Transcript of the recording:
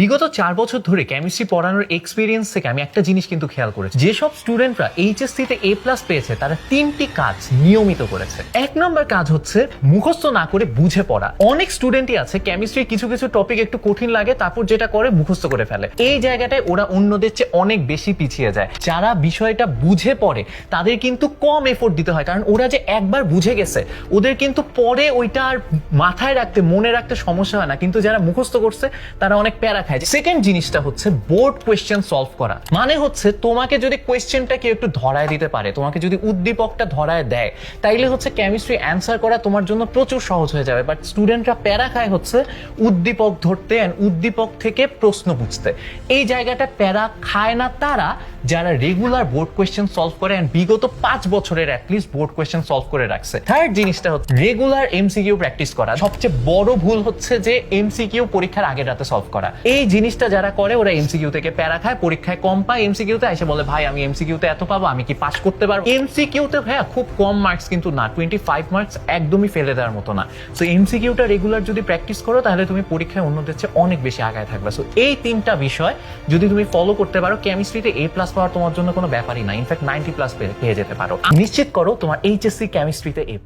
বিগত 4 বছর ধরে কেমিস্ট্রি পড়ানোর এক্সপিরিয়েন্স থেকে আমি একটা জিনিস কিন্তু খেয়াল করেছি, যেসব স্টুডেন্টরা এইচএসসি তে A+ পেয়েছে তারা 3টি কাজ নিয়মিত করেছে। 1 নম্বর কাজ হচ্ছে মুখস্থ না করে বুঝে পড়া। অনেক স্টুডেন্টই আছে কেমিস্ট্রির কিছু কিছু টপিক একটু কঠিন লাগে, তারপর যেটা করে মুখস্থ করে ফেলে। এই জায়গাটায় ওরা অন্যদের চেয়ে অনেক বেশি পিছিয়ে যায়। যারা বিষয়টা বুঝে পড়ে তাদের কিন্তু কম এফোর্ট দিতে হয়, কারণ ওরা যে একবার বুঝে গেছে ওদের কিন্তু পরে ওইটা আর মাথায় রাখতে মনে রাখতে সমস্যা হয় না। কিন্তু যারা মুখস্থ করছে তারা অনেক প্যারা খায়। সেকেন্ড জিনিসটা হচ্ছে বোর্ড কোয়েশ্চেন সলভ করা। মানে হচ্ছে তোমাকে যদি কোয়েশ্চেনটা কেউ একটু ধরায় দিতে পারে, তোমাকে যদি উদ্দীপকটা ধরায় দেয়, তাইলে হচ্ছে কেমিস্ট্রি অ্যান্সার করা তোমার জন্য প্রচুর সহজ হয়ে যাবে। বাট স্টুডেন্টরা প্যারা খায় হচ্ছে উদ্দীপক ধরতে এন্ড উদ্দীপক থেকে প্রশ্ন বুঝতে। এই জায়গাটা প্যারা খায় না তারা যারা রেগুলার বোর্ড কোয়েশ্চেন সলভ করে এন্ড বিগত 5 বছরের অ্যাটলিস্ট বোর্ড কোয়েশ্চেন সলভ করে রাখছে। থার্ড জিনিসটা হচ্ছে রেগুলার এমসিকিউ প্র্যাকটিস করা। সবচেয়ে বড় ভুল হচ্ছে যে এমসিকিউ পরীক্ষার আগের রাতে সলভ করা। এই জিনিসটা যারা করে ওরা এমসিকিউ থেকে প্যারা খায়, পরীক্ষায় কম পায়, এমসিকিউতে এসে বলে ভাই আমি এমসিকিউতে এত পাবো, আমি কি পাস করতে পারবো? এমসিকিউতে ভাইয়া খুব কম মার্কস কিন্তু না, 25 মার্কস একদমই ফেলে দেওয়ার মতো না। সো এমসিকিউটা রেগুলার যদি প্র্যাকটিস করো তাহলে তুমি পরীক্ষায় অন্যদের চেয়ে অনেক বেশি আগায় থাকবে। সো এই 3টা বিষয় যদি তুমি ফলো করতে পারো, কেমিস্ট্রিতে A+ পাওয়ার তোমার জন্য কোনো ব্যাপারই না, ইনফ্যাক্ট 90+ পেয়ে যেতে পারো। নিশ্চিত করো তোমার এইচএসসি কেমিস্ট্রিতে A+।